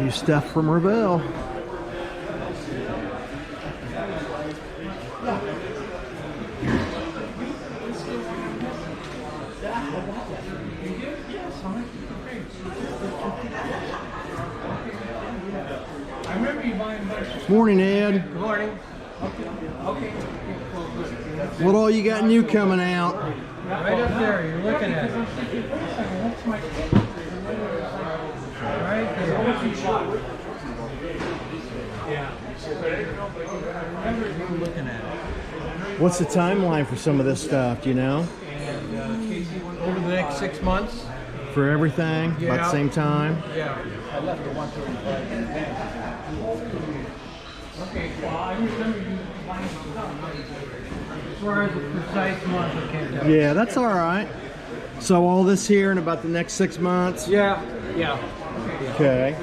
New stuff from Revell. Morning, Ed. Good morning. What all you got new coming out? Right up there, you're looking at it. Right there. You're looking at it. What's the timeline for some of this stuff, do you know? And Casey, over the next 6 months. For everything? Yeah. About the same time? Yeah. I left the 135. Okay, well, I remember you buying stuff. As far as the precise month, I can't tell you. Yeah, that's all right. So all this here in about the next 6 months? Yeah, yeah. Okay.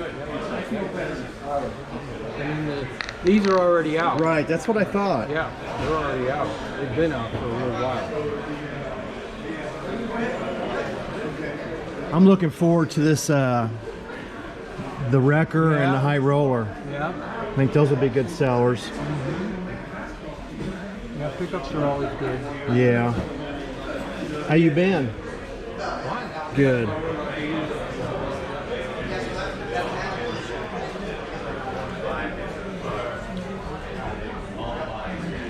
I mean, these are already out. Right, that's what I thought. Yeah, they're already out. They've been out for a little while. I'm looking forward to this, the Wrecker and the High Roller. Yeah. I think those will be good sellers. Yeah, pickups are always good. Yeah. How you been? What? Good.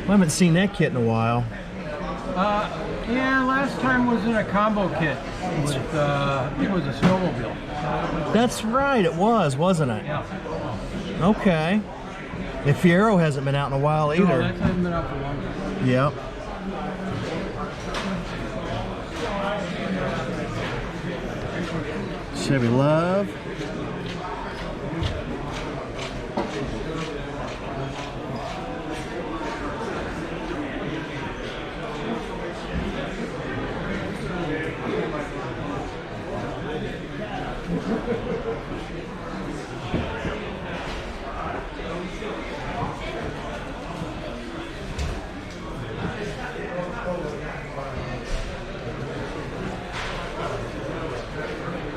I haven't seen that kit in a while. Yeah, last time was in a combo kit with, I think it was a snowmobile. That's right, it was, wasn't it? Yeah. Okay. The Fiero hasn't been out in a while either. No, that hasn't been out for a long time. Yep. Chevy Love.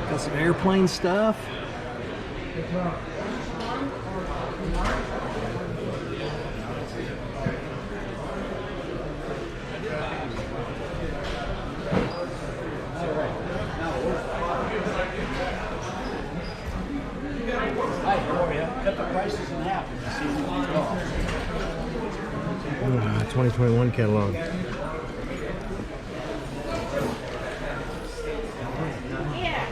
Got some airplane stuff. Cut the prices in half. 2021 catalog. Yeah.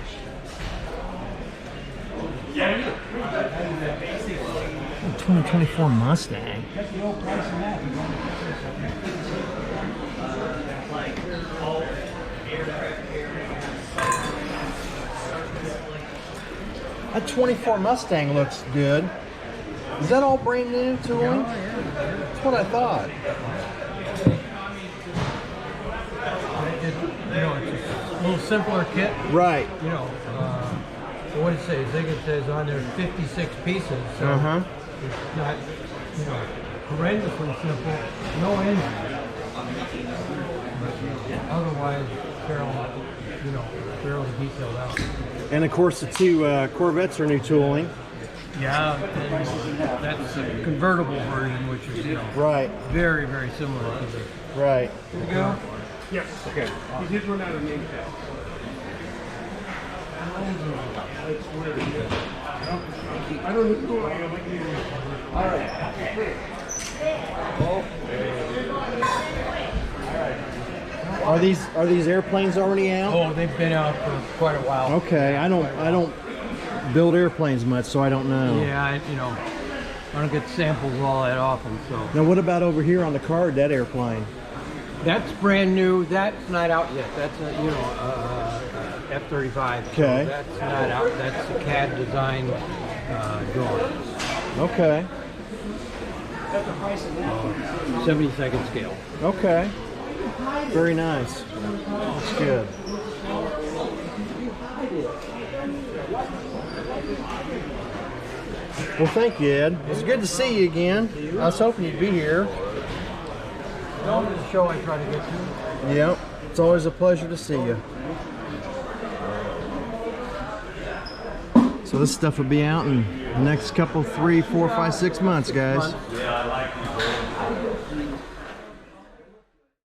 2024 Mustang. That 24 Mustang looks good. Is that all brand new tooling? That's what I thought. It's a little simpler kit. Right. So what it says, I think it says on there 56 pieces. So it's not, horrendously simple. No engine. But otherwise, fairly detailed out. And of course the two Corvettes are new tooling. Yeah, and that's a convertible version, which is Right. very, very similar to this. Right. Here we go. Yes. Okay. He did run out of name tag. I don't know. All right. Are these airplanes already out? Oh, they've been out for quite a while. Okay, I don't build airplanes much, so I don't know. Yeah, I don't get samples all that often, so. Now, what about over here on the card, that airplane? That's brand new. That's not out yet. That's a F-35. Okay. So that's not out. That's the CAD design drawings. Okay. 70-second scale. Okay. Very nice. That's good. Well, thank you, Ed. It's good to see you again. I was hoping you'd be here. The show I try to get to. Yep. It's always a pleasure to see you. So this stuff will be out in the next couple, 3, 4, 5, 6 months, guys. Yeah, I like these.